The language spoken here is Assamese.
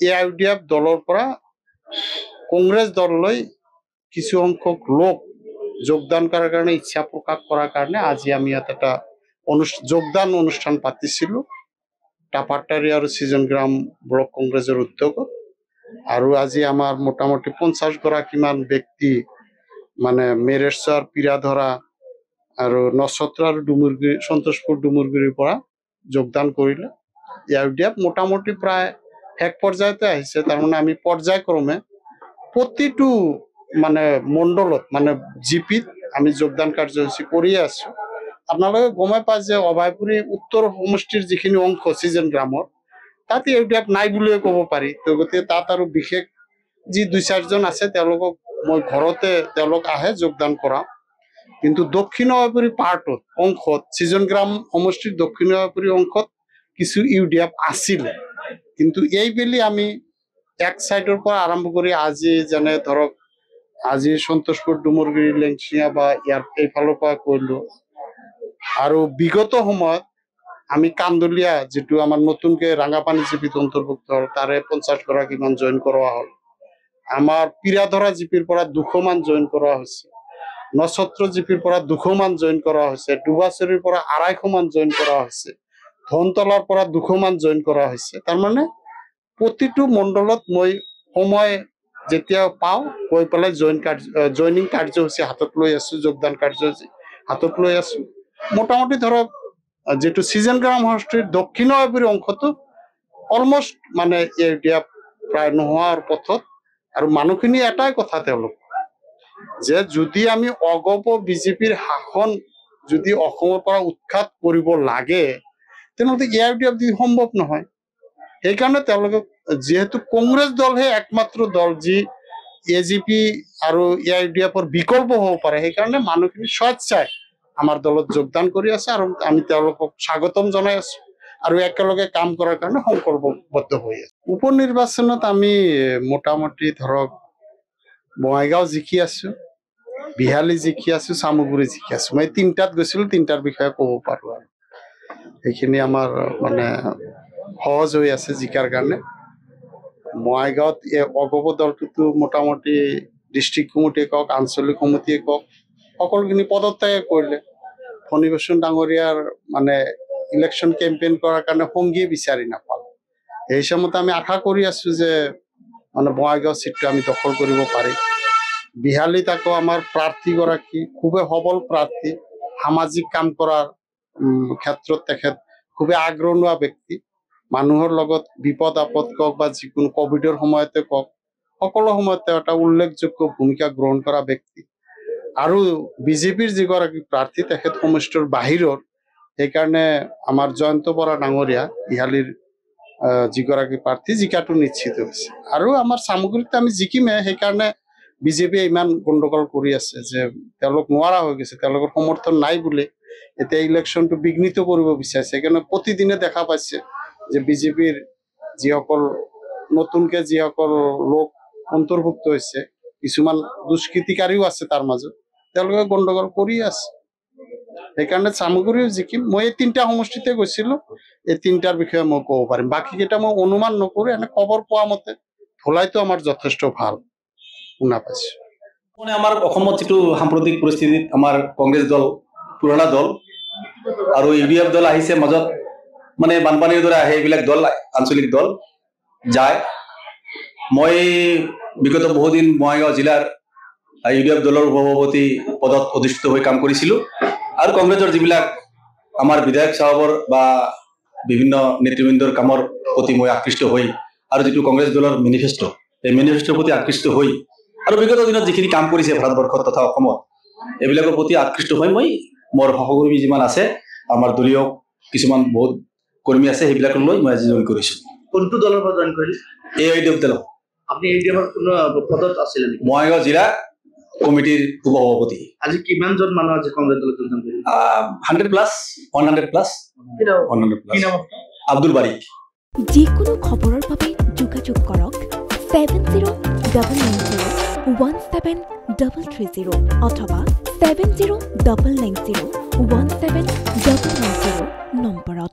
AIUDF দলৰ পৰা কংগ্ৰেছ দললৈ কিছু সংখ্যক লোক যোগদান কৰাৰ কাৰণে ইচ্ছা প্ৰকাশ কৰাৰ কাৰণে আজি আমি ইয়াত এটা যোগদান অনুষ্ঠান পাতিছিলোঁ টাপাটাৰী আৰু সিজন গ্ৰাম ব্লক কংগ্ৰেছৰ উদ্যোগত। আৰু আজি আমাৰ মোটামুটি 50 গৰাকীমান ব্যক্তি মানে মেৰেশ্বৰ পিৰাধৰা আৰু নছত্ৰ আৰু ডুমুৰগুৰি সন্তোষপুৰ ডুমুৰগুৰিৰ পৰা যোগদান কৰিলে। AIUDF মোটামুটি প্ৰায় শেষ পৰ্যায়তে আহিছে। তাৰমানে আমি পৰ্যায়ক্ৰমে প্ৰতিটো মানে মণ্ডলত মানে জিপিত আমি যোগদান কাৰ্যসূচী কৰি আছো। আপোনালোকে গমে পায় যে অভয়পুৰী উত্তৰ সমষ্টিৰ যিখিনি অংশ সিজন গ্ৰামৰ তাত AIUDF নাই বুলিয়ে ক'ব পাৰি। তো গতিকে তাত আৰু বিশেষ যি 2-4জন আছে তেওঁলোকক মই ঘৰতে তেওঁলোক আহে যোগদান কৰা। কিন্তু দক্ষিণ অভয়পুৰী পাৰ্টত অংশত সিজন গ্ৰাম সমষ্টিৰ দক্ষিণ অভয়পুৰী অংশত কিছু UDF আছিলে। কিন্তু এইবেলি আমি এক সাইডৰ পৰা আৰম্ভ কৰি আজি যেনে ধৰক আজি সন্তোষপুৰ ডুমুৰগুৰি লেংচিঙা বা ইয়াৰ এইফালৰ পৰা কৰিলো। আৰু বিগত সময়ত আমি কান্দুলীয়া যেটো আমাৰ নতুনকে ৰাঙাপানী জিপিত অন্তৰ্ভুক্ত হ'ল তাৰে 50 গৰাকীমান জইন কৰোৱা হ'ল। আমাৰ পিৰাধৰা জিপিৰ পৰা 200 মান জইন কৰা হৈছে। নছত্ৰ জিপিৰ পৰা 200 মান জইন কৰা হৈছে। ডুবাচৰীৰ পৰা 250 মান জইন কৰা হৈছে। ধনতলাৰ পৰা 200 মান জইন কৰা হৈছে। তাৰমানে প্ৰতিটো মণ্ডলত মই সময় যেতিয়া পাওঁ গৈ পেলাই জইনিং কাৰ্যসূচী হাতত লৈ আছো, যোগদান কাৰ্যসূচী হাতত লৈ আছো। মোটামুটি ধৰক যেটো সিজন গ্ৰাম সমষ্টিৰ দক্ষিণ অভয়পুৰী অংশটো অলমোষ্ট মানে AIUDF প্ৰায় নোহোৱাৰ পথত। আৰু মানুহখিনি এটাই কথা তেওঁলোক যে যদি আমি অগপ বিজেপিৰ শাসন যদি অসমৰ পৰা উৎখাত কৰিব লাগে তেনেহ'লে AIUDF দি সম্ভৱ নহয়। সেইকাৰণে তেওঁলোকে যেহেতু কংগ্ৰেছ দলহে একমাত্ৰ দল যি AGP আৰু AIUDFৰ বিকল্প হ'ব পাৰে, সেইকাৰণে মানুহখিনি স্বেচ্ছাই আমাৰ দলত যোগদান কৰি আছে আৰু আমি তেওঁলোকক স্বাগতম জনাই আছো আৰু একেলগে কাম কৰাৰ কাৰণে সংকল্পবদ্ধ হৈ আছে। উপনিৰ্বাচনত আমি মোটামুটি ধৰক বঙাইগাঁও জিকি আছো, বিহালী জিকি আছো, চামগুৰি জিকি আছো। মই 3টাত গৈছিলো, 3টাৰ বিষয়ে ক'ব পাৰো আৰু সেইখিনি আমাৰ মানে সহজ হৈ আছে জিকাৰ কাৰণে। বঙাইগাঁৱত অগপ দলটোতো মোটামুটি ডিষ্ট্ৰিক্ট কমিটিয়ে কওক, আঞ্চলিক সমিতিয়ে কওক, সকলোখিনি পদত্যাগ কৰিলে। ফণীভূষণ ডাঙৰীয়াৰ মানে ইলেকশ্যন কেম্পেইন কৰাৰ কাৰণে সংগী বিচাৰি নাপালে। এই হিচাপত আমি আশা কৰি আছো যে মানে বঙাইগাঁও চিটটো আমি দখল কৰিব পাৰিম। বিহালীত আকৌ আমাৰ প্ৰাৰ্থীগৰাকী খুবেই সবল প্ৰাৰ্থী, সামাজিক কাম কৰাৰ ক্ষেত্ৰত তেখেত খুবেই আগ্ৰহী ব্যক্তি। মানুহৰ লগত বিপদ আপদ কওক বা যিকোনো কোভিডৰ সময়তে কওক সকলো সময়তে এটা উল্লেখযোগ্য ভূমিকা গ্ৰহণ কৰা ব্যক্তি। আৰু বিজেপিৰ যিগৰাকী প্ৰাৰ্থী তেখেত সমষ্টিৰ বাহিৰৰ, সেইকাৰণে আমাৰ জয়ন্ত বৰা ডাঙৰীয়া ইহালীৰ যিগৰাকী প্ৰাৰ্থী জিকাটো নিশ্চিত হৈছে। আৰু আমাৰ চামগুৰিত আমি জিকিমে, সেইকাৰণে বিজেপিয়ে ইমান গণ্ডগোল কৰি আছে যে তেওঁলোক নোৱাৰা হৈ গৈছে, তেওঁলোকৰ সমৰ্থন নাই বুলি এতিয়া ইলেকশ্যনটো বিঘ্নিত কৰিব বিচাৰিছে। সেইকাৰণে প্ৰতিদিনে দেখা পাইছে যে বিজেপিৰ যিসকল নতুনকে যিসকল লোক অন্তৰ্ভুক্ত হৈছে, কিছুমান দুষ্কৃতিকাৰীও আছে তাৰ মাজত, তেওঁলোকে গণ্ডগোল কৰি আছে। সেইকাৰণে চামগুৰিও জিকিম। মই এই 3টা সমষ্টিতে গৈছিলো, এই 3টাৰ বিষয়ে মই ক'ব পাৰিম। বাকী কেইটা মই অনুমান নকৰো, এনে খবৰ পোৱা মতে ধলাইতো আমাৰ যথেষ্ট ভাল শুনা পাইছো। মানে আমাৰ অসমত যেটো সাম্প্ৰতিক পৰিস্থিতিত আমাৰ কংগ্ৰেছ দল পুৰণা দল আৰু UDF দল আহিছে মাজত, মানে বানপানীৰ দৰে আহে এইবিলাক দল, আঞ্চলিক দল যায়। মই বিগত বহুদিন বঙাইগাঁও জিলাৰ UDF দলৰ সভাপতি পদত অধিষ্ঠিত হৈ কাম কৰিছিলো। আৰু কংগ্ৰেছৰ যিবিলাক আমাৰ বিধায়ক সাহেবৰ বা বিভিন্ন নেতৃবৃন্দৰ কামৰ প্ৰতি মই আকৃষ্ট হৈ আৰু যেটো কংগ্ৰেছ দলৰ মেনিফেষ্টো, এই মেনিফেষ্টোৰ প্ৰতি আকৃষ্ট হৈ আৰু বিগত দিনত যিখিনি কাম কৰিছে ভাৰতবৰ্ষত তথা অসমত এইবিলাকৰ প্ৰতি আকৃষ্ট হৈ মই মোৰ সহকৰ্মী যিমান আছে, আমাৰ দলীয় কিছুমান বহুত কৰ্মী আছে, সেইবিলাকক লৈ মই আজি জইন কৰিছো। কোনটো দলৰ পৰা জইন কৰিলে? AIUDF দল। আপুনি AIUDFৰ কোনো পদত আছিল নেকি? বঙাইগাঁও জিলা কমিটিৰ উপসভাপতি। আজি কিমানজন মানুহ আজি কংগ্ৰেছ দলত যোগদান কৰিলে? 100+, 100+, 100+। আব্দুল বাৰিক। যিকোনো খবৰৰ বাবে যোগাযোগ কৰক 7099017330 অথবা 7099017990 নম্বৰত।